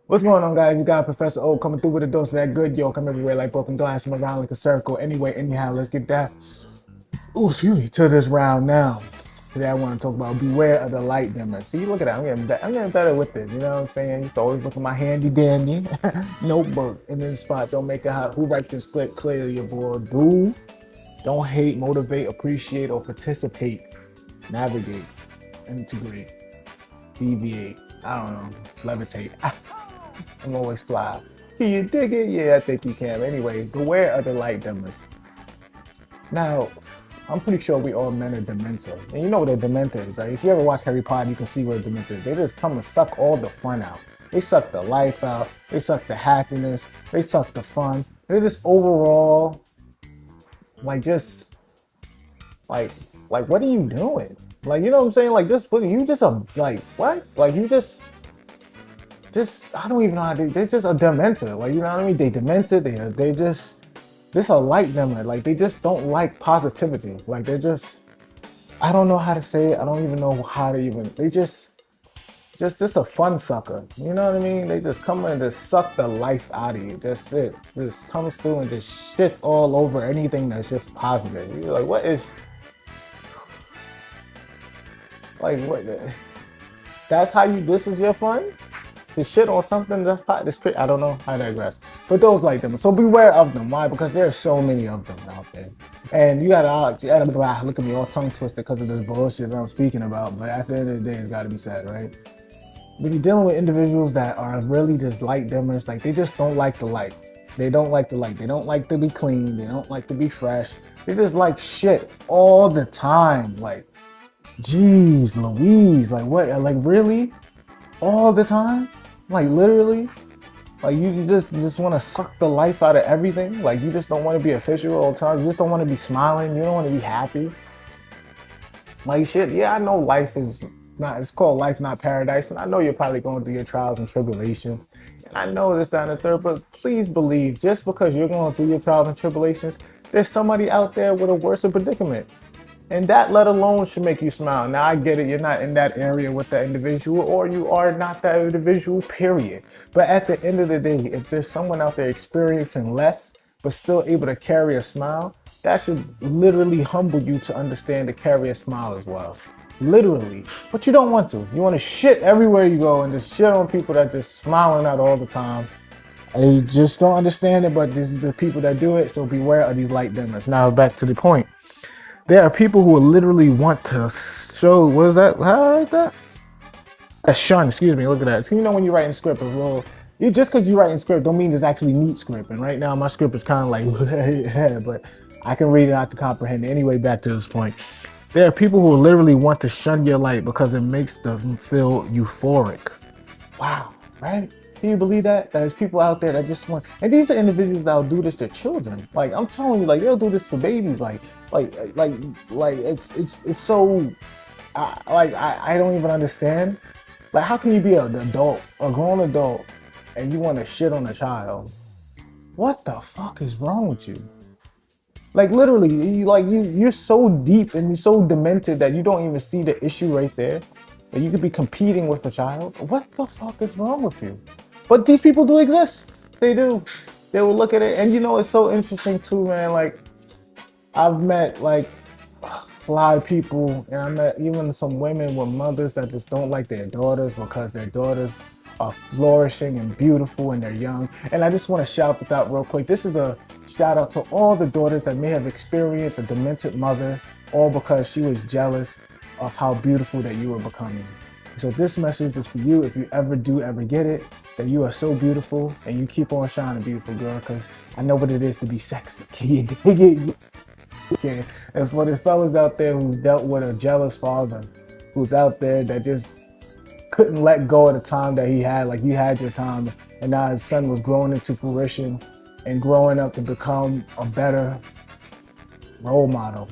What's going on, guys? You got Professor O coming through with a dose of that good yo. Come everywhere like broken glass, come around like a circle. Anyway, anyhow, let's get that. Oh, excuse me, to this round now. Today I want to talk about beware of the light dimmer. See, look at that. I'm getting better with this. You know what I'm saying? I used to always look at my handy dandy notebook in this spot. Don't make it hot. Who writes this script clearly aboard? Do. Don't hate, motivate, appreciate, or participate. Navigate, integrate, deviate. I don't know. Levitate. I'm always fly. Can you dig it? Yeah, I think you can. Anyway, beware of the light dimmers. Now, I'm pretty sure we all men are dementors. And you know what a dementor is, right? If you ever watch Harry Potter, you can see what a dementor is. They just come and suck all the fun out. They suck the life out. They suck the happiness. They suck the fun. They're just overall, like, just, like, what are you doing? Like, you know what I'm saying? Like, just, what, you just, like, what? Like, you just I don't even know how they're just a dementor. Like, you know what I mean? They demented. They just a light dimmer. Like, they just don't like positivity. Like, they're just, I don't know how to say it. I don't even know how to even. They just a fun sucker. You know what I mean? They just come and just suck the life out of you. That's it. Just comes through and just shits all over anything that's just positive. You're like, what is, like, what? That's how you. This is your fun. To shit on something that's great. I don't know. I digress. But those like them. So beware of them. Why? Because there are so many of them out there. And you gotta look at me all tongue twisted because of this bullshit that I'm speaking about. But at the end of the day, it's gotta be said, right? When you're dealing with individuals that are really just light dimmers, like they just don't like the light. They don't like the light. They don't like to be clean. They don't like to be fresh. They just like shit all the time. Like, geez, Louise. Like what? Like really? All the time? Like literally? Like you just want to suck the life out of everything? Like you just don't want to be official all the time? You just don't want to be smiling? You don't want to be happy? Like shit, yeah, I know life is not, it's called life, not paradise. And I know you're probably going through your trials and tribulations. And I know this, that, and the third, but please believe just because you're going through your trials and tribulations, there's somebody out there with a worse predicament. And that let alone should make you smile. Now I get it, you're not in that area with that individual, or you are not that individual, period. But at the end of the day, if there's someone out there experiencing less, but still able to carry a smile, that should literally humble you to understand to carry a smile as well. Literally. But you don't want to. You want to shit everywhere you go and just shit on people that just smiling out all the time. I just don't understand it, but this is the people that do it, so beware of these light dimmers. Now back to the point. There are people who will literally want to show, what is that? How is that? A shun, excuse me, look at that. So you know when you're writing script, a little, just because you're writing script don't mean it's actually neat script. And right now my script is kind of like, but I can read it, I can comprehend it. Anyway, back to this point. There are people who will literally want to shun your light because it makes them feel euphoric. Wow, right? Can you believe that? There's people out there that just want, and these are individuals that'll do this to children. Like I'm telling you, like they'll do this to babies. Like, it's so, I don't even understand. Like, how can you be an adult, a grown adult, and you want to shit on a child? What the fuck is wrong with you? Like literally, you're so deep and you're so demented that you don't even see the issue right there. That you could be competing with a child. What the fuck is wrong with you? But these people do exist. They do. They will look at it, and you know it's so interesting too, man. Like I've met like a lot of people, and I met even some women with mothers that just don't like their daughters because their daughters are flourishing and beautiful and they're young. And I just want to shout this out real quick. This is a shout out to all the daughters that may have experienced a demented mother, all because she was jealous of how beautiful that you were becoming. So this message is for you if you ever get it, that you are so beautiful and you keep on shining, beautiful girl, because I know what it is to be sexy. Can you dig it? Okay. And for the fellas out there who's dealt with a jealous father, who's out there that just couldn't let go of the time that he had, like you had your time, and now his son was growing into fruition and growing up to become a better role model.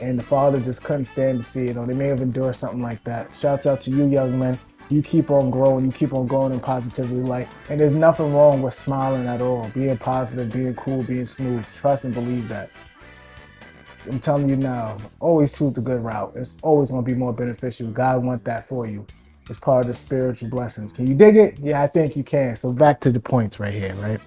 And the father just couldn't stand to see it, or they may have endured something like that. Shouts out to you, young men. You keep on growing, you keep on going in positivity, like, and there's nothing wrong with smiling at all, being positive, being cool, being smooth. Trust and believe that. I'm telling you now, always choose the good route. It's always going to be more beneficial. God wants that for you. It's part of the spiritual blessings. Can you dig it? Yeah, I think you can. So back to the points right here, right?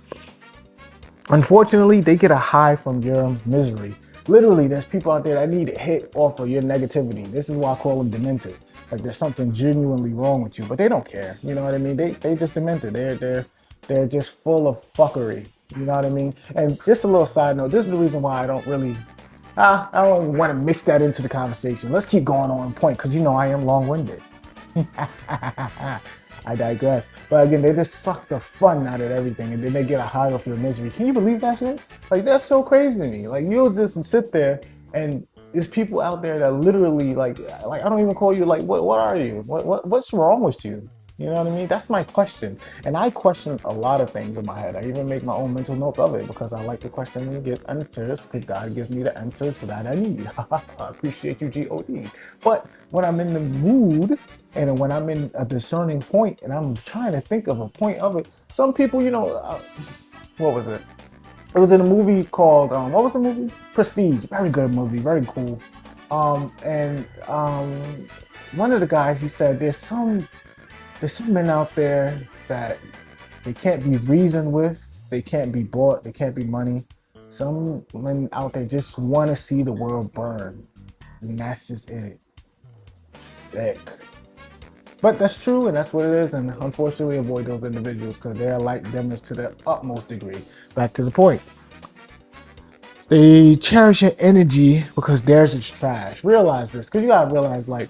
Unfortunately, they get a high from your misery. Literally, there's people out there that need a hit off of your negativity. This is why I call them demented. Like there's something genuinely wrong with you, but they don't care. You know what I mean? They just demented. They're just full of fuckery. You know what I mean? And just a little side note, this is the reason why I don't really I don't want to mix that into the conversation. Let's keep going on point because you know I am long-winded. I digress. But again, they just suck the fun out of everything and then they get a high off your misery. Can you believe that shit? Like that's so crazy to me. Like you'll just sit there and there's people out there that literally like I don't even call you like what are you? What's wrong with you? You know what I mean? That's my question. And I question a lot of things in my head. I even make my own mental notes of it because I like to question and get answers because God gives me the answers that I need. I appreciate you, G-O-D. But when I'm in the mood and when I'm in a discerning point and I'm trying to think of a point of it, some people, what was it? It was in a movie called, what was the movie? Prestige. Very good movie, very cool. One of the guys, he said, there's some men out there that they can't be reasoned with, they can't be bought, they can't be money. Some men out there just want to see the world burn. And that's just it. Sick. But that's true and that's what it is. And unfortunately avoid those individuals because they are like demons to the utmost degree. Back to the point. They cherish your energy because theirs is trash. Realize this because you got to realize like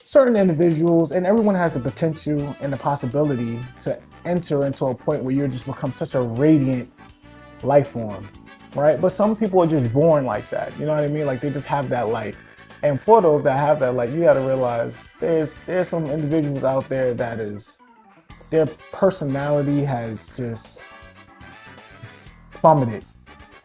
certain individuals, and everyone has the potential and the possibility to enter into a point where you just become such a radiant life form, right? But some people are just born like that, you know what I mean? Like they just have that light. And for those that have that light, you gotta realize there's some individuals out there that is, their personality has just plummeted.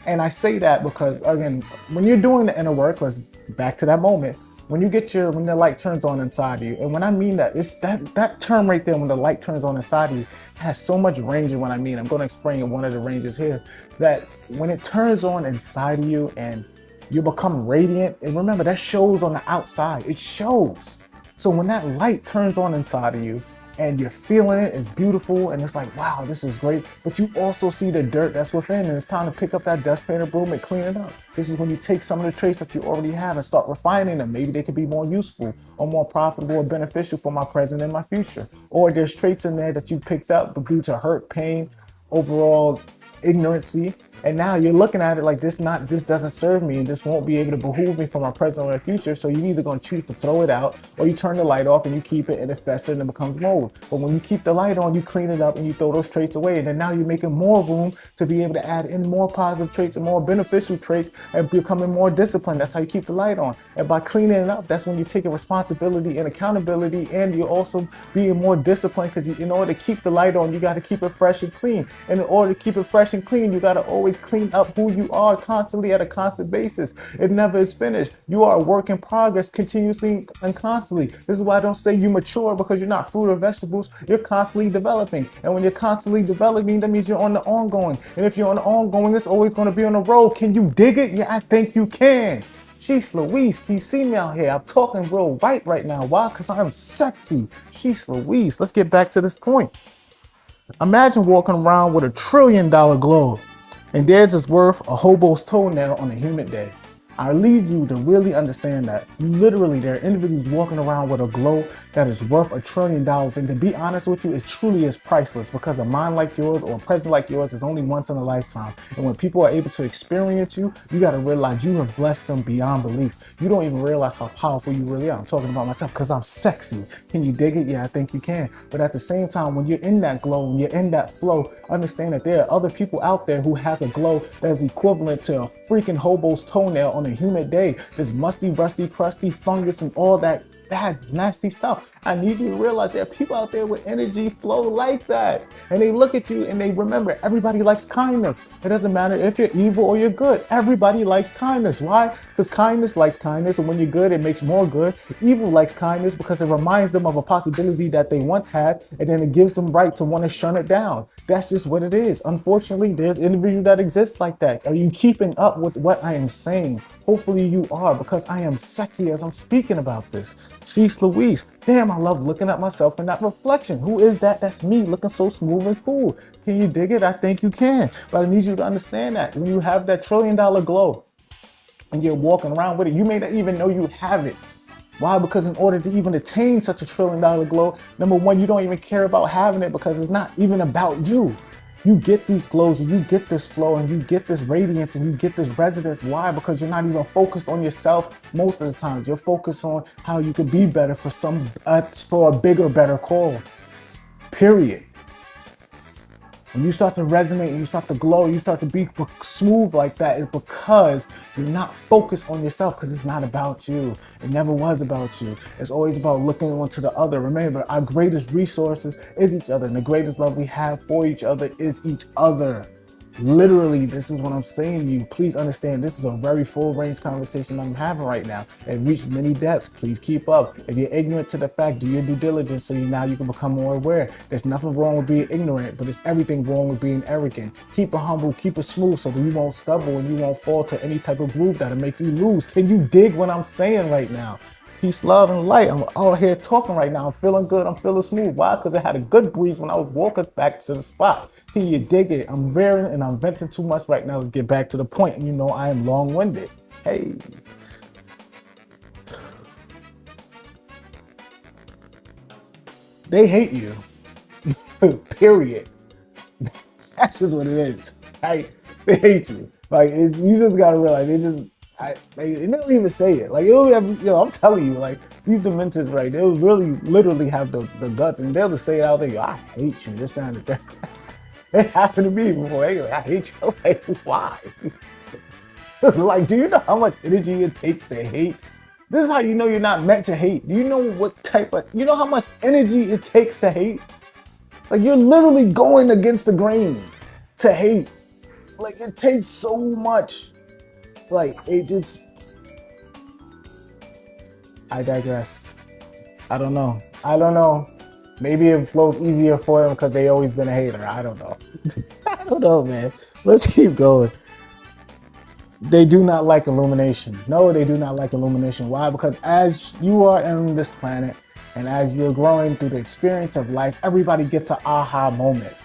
And I say that because, again, when you're doing the inner work, let's back to that moment, when the light turns on inside you, and when I mean that, it's that term right there, when the light turns on inside you, has so much range in what I mean. I'm going to explain one of the ranges here, that when it turns on inside of you and you become radiant, and remember, that shows on the outside, it shows. So when that light turns on inside of you, and you're feeling it, it's beautiful, and it's like, wow, this is great. But you also see the dirt that's within, and it's time to pick up that dustpan or broom and clean it up. This is when you take some of the traits that you already have and start refining them. Maybe they could be more useful or more profitable or beneficial for my present and my future. Or there's traits in there that you picked up due to hurt, pain, overall ignorancy, and now you're looking at it like this doesn't serve me and this won't be able to behoove me for my present or my future. So you're either going to choose to throw it out or you turn the light off and you keep it and it festers and it becomes mold. But when you keep the light on, you clean it up and you throw those traits away, and then now you're making more room to be able to add in more positive traits and more beneficial traits and becoming more disciplined. That's how you keep the light on. And by cleaning it up, that's when you're taking responsibility and accountability, and you're also being more disciplined, because in order to keep the light on, you got to keep it fresh and clean. And in order to keep it fresh and clean, you got to always clean up who you are constantly at a constant basis. It never is finished. You are a work in progress continuously and constantly. This is why I don't say you mature, because you're not fruit or vegetables. You're constantly developing. And when you're constantly developing, that means you're on the ongoing. And if you're on the ongoing, it's always going to be on the road. Can you dig it? Yeah, I think you can. Sheesh Louise, can you see me out here? I'm talking real right now. Why? Because I'm sexy. Sheesh Louise. Let's get back to this point. Imagine walking around with $1 trillion globe, and theirs is worth a hobo's toenail on a humid day. I lead you to really understand that literally there are individuals walking around with a glow that is worth $1 trillion. And to be honest with you, it truly is priceless, because a mind like yours or a presence like yours is only once in a lifetime. And when people are able to experience you, you got to realize you have blessed them beyond belief. You don't even realize how powerful you really are. I'm talking about myself because I'm sexy. Can you dig it? Yeah, I think you can. But at the same time, when you're in that glow, when you're in that flow, understand that there are other people out there who has a glow that is equivalent to a freaking hobo's toenail on a humid day. This musty, rusty, crusty fungus and all that bad, nasty stuff. I need you to realize there are people out there with energy flow like that. And they look at you and they remember everybody likes kindness. It doesn't matter if you're evil or you're good. Everybody likes kindness. Why? Because kindness likes kindness. And when you're good, it makes more good. Evil likes kindness because it reminds them of a possibility that they once had. And then it gives them right to want to shun it down. That's just what it is. Unfortunately, there's individuals that exist like that. Are you keeping up with what I am saying? Hopefully you are, because I am sexy as I'm speaking about this. Cease Louise. Damn, I love looking at myself in that reflection. Who is that? That's me looking so smooth and cool. Can you dig it? I think you can. But I need you to understand that when you have that $1 trillion glow and you're walking around with it, you may not even know you have it. Why? Because in order to even attain such a $1 trillion glow, number one, you don't even care about having it because it's not even about you. You get these glows and you get this flow and you get this radiance and you get this resonance. Why? Because you're not even focused on yourself most of the times. You're focused on how you could be better for for a bigger, better cause. Period. When you start to resonate and you start to glow, you start to be smooth like that, it's because you're not focused on yourself, because it's not about you. It never was about you. It's always about looking onto the other. Remember, our greatest resources is each other, and the greatest love we have for each other is each other. Literally, this is what I'm saying to you. Please understand, this is a very full range conversation I'm having right now. It reached many depths. Please keep up. If you're ignorant to the fact, do your due diligence so now you can become more aware. There's nothing wrong with being ignorant, but it's everything wrong with being arrogant. Keep it humble, keep it smooth so that you won't stumble and you won't fall to any type of groove that'll make you lose. Can you dig what I'm saying right now? Peace, love, and light. I'm out here talking right now. I'm feeling good. I'm feeling smooth. Why? Because I had a good breeze when I was walking back to the spot. Can you dig it? I'm veering and I'm venting too much right now. Let's get back to the point. And you know I am long-winded. Hey. They hate you. Period. That's just what it is. Right? They hate you. Like, you just gotta realize they don't even say it. Like, I'm telling you, like, these dementors, right? They'll really, literally have the guts, and they'll just say it out there. I hate you. This kind of thing. It happened to me before. I hate you. I was like, why? Like, do you know how much energy it takes to hate? This is how you know you're not meant to hate. Do you know you know how much energy it takes to hate? Like, you're literally going against the grain to hate. Like, it takes so much. Like, I digress. I don't know. Maybe it flows easier for them because they always been a hater. I don't know. I don't know, man. Let's keep going. They do not like illumination. No, they do not like illumination. Why? Because as you are on this planet and as you're growing through the experience of life, everybody gets an aha moment.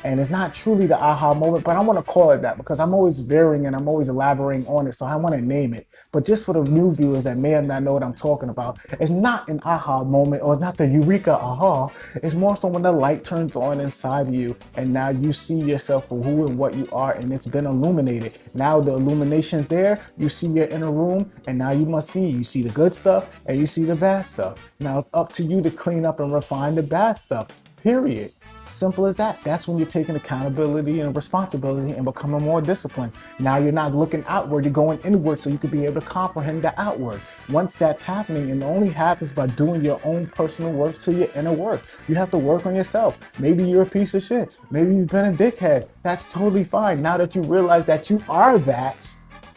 And it's not truly the aha moment, but I want to call it that because I'm always varying and I'm always elaborating on it. So I want to name it. But just for the new viewers that may not know what I'm talking about, it's not an aha moment or not the eureka aha. It's more so when the light turns on inside of you and now you see yourself for who and what you are and it's been illuminated. Now the illumination's there, you see your inner room and now you see the good stuff and you see the bad stuff. Now it's up to you to clean up and refine the bad stuff, period. Simple as that. That's when you're taking accountability and responsibility and becoming more disciplined. Now you're not looking outward, you're going inward so you can be able to comprehend the outward. Once that's happening, and it only happens by doing your own personal work to your inner work. You have to work on yourself. Maybe you're a piece of shit. Maybe you've been a dickhead. That's totally fine. Now that you realize that you are that,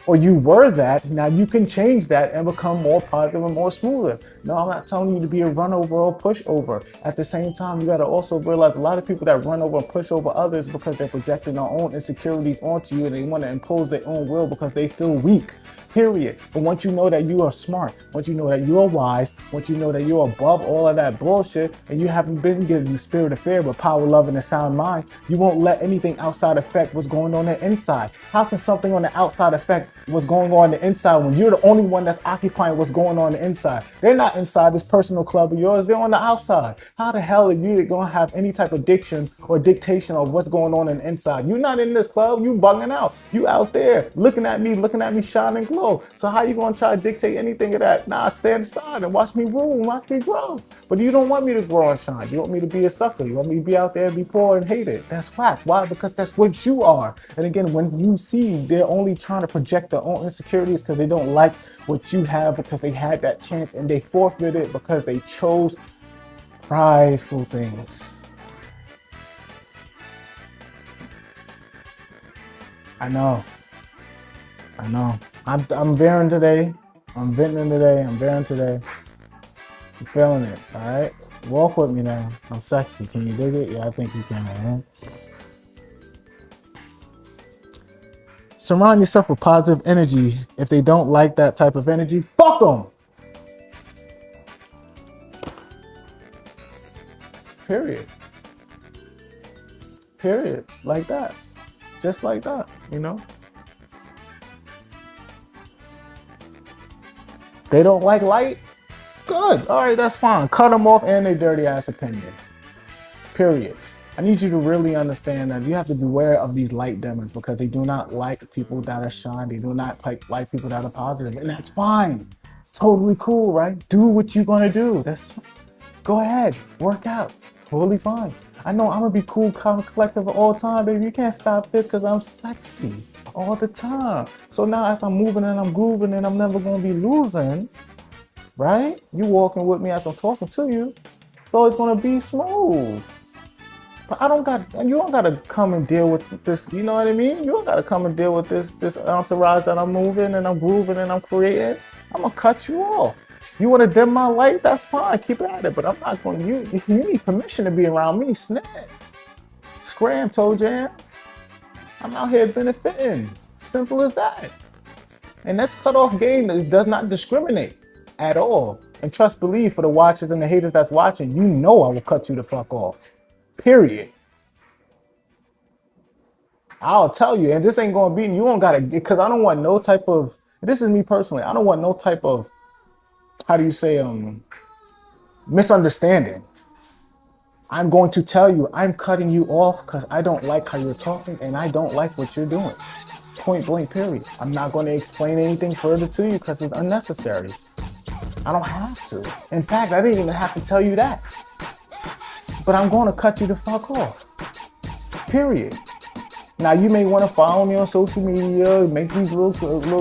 or you were that, now you can change that and become more positive and more smoother. No, I'm not telling you to be a run over or pushover. At the same time, you got to also realize a lot of people that run over and push over others because they're projecting their own insecurities onto you and they want to impose their own will because they feel weak. Period. But once you know that you are smart, once you know that you are wise, once you know that you're above all of that bullshit and you haven't been given the spirit of fear but power, love, and a sound mind, you won't let anything outside affect what's going on the inside. How can something on the outside affect what's going on the inside when you're the only one that's occupying what's going on the inside? They're not inside this personal club of yours, they're on the outside. How the hell are you gonna have any type of diction or dictation of what's going on the inside? You're not in this club, you bugging out. You out there looking at me shining glow. So how you gonna try to dictate anything of that? Nah, stand aside and watch me rule, watch me grow. But you don't want me to grow and shine. You want me to be a sucker. You want me to be out there and be poor and hated. That's whack. Why? Because that's what you are. And again, when you see they're only trying to project their own insecurities because they don't like what you have because they had that chance and they forfeited because they chose prideful things. I know. I'm veering today. I'm venting today. I'm veering today. I'm feeling it. All right. Walk with me now. I'm sexy. Can you dig it? Yeah, I think you can. Man. Surround yourself with positive energy. If they don't like that type of energy, fuck them. Period. Period. Like that. Just like that, you know? They don't like light? Good. All right, that's fine. Cut them off and their dirty ass opinion. Period. I need you to really understand that you have to beware of these light demons because they do not like people that are shine. They do not like people that are positive. And that's fine. Totally cool, right? Do what you're going to do. Go ahead. Work out. Totally fine. I know I'm going to be cool, calm, collective all the time, baby. You can't stop this because I'm sexy all the time. So now as I'm moving and I'm grooving and I'm never going to be losing, right? You walking with me as I'm talking to you. So it's going to be smooth. But you don't gotta come and deal with this, you know what I mean? You don't gotta come and deal with this entourage that I'm moving and I'm grooving and I'm creating. I'm gonna cut you off. You wanna dim my light? That's fine, keep it at it. But I'm not gonna, if you need permission to be around me, snap. Scram, toe jam. I'm out here benefiting. Simple as that. And that's cutoff game does not discriminate at all. And trust, believe, for the watchers and the haters that's watching, you know I will cut you the fuck off. Period. I'll tell you, and this ain't gonna be, you don't gotta, because I don't want no type of, this is me personally, I don't want no type of, how do you say, misunderstanding. I'm going to tell you, I'm cutting you off because I don't like how you're talking and I don't like what you're doing. Point blank, period. I'm not going to explain anything further to you because it's unnecessary. I don't have to. In fact, I didn't even have to tell you that. But I'm going to cut you the fuck off. Period. Now, you may want to follow me on social media, make these little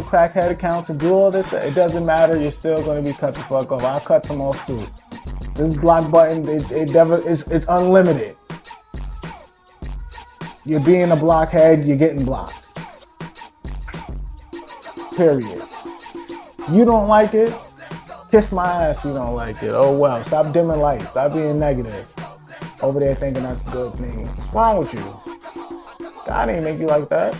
crackhead accounts and do all this. It doesn't matter. You're still going to be cut the fuck off. I'll cut them off too. This block button, it's unlimited. You're being a blockhead, you're getting blocked. Period. You don't like it? Kiss my ass, you don't like it. Oh well, stop dimming lights. Stop being negative. Over there thinking that's a good thing. What's wrong with you? God ain't make you like that.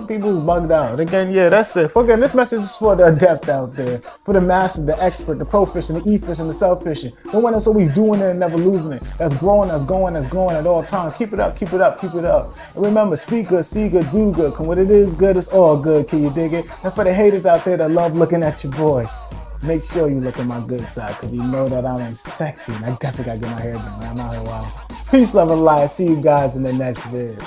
People's bugged out. Again, yeah, that's it. Again, this message is for the adept out there. For the master, the expert, the proficient, the efficient, the self-efficient. The one that's always doing it and never losing it. That's growing, that's going at all times. Keep it up, keep it up, keep it up. And remember, speak good, see good, do good. Cause when it is good, it's all good. Can you dig it? And for the haters out there that love looking at your boy, make sure you look at my good side, because you know that I'm sexy and I definitely gotta get my hair done. I'm out here wild. Peace, love, and light. See you guys in the next vid.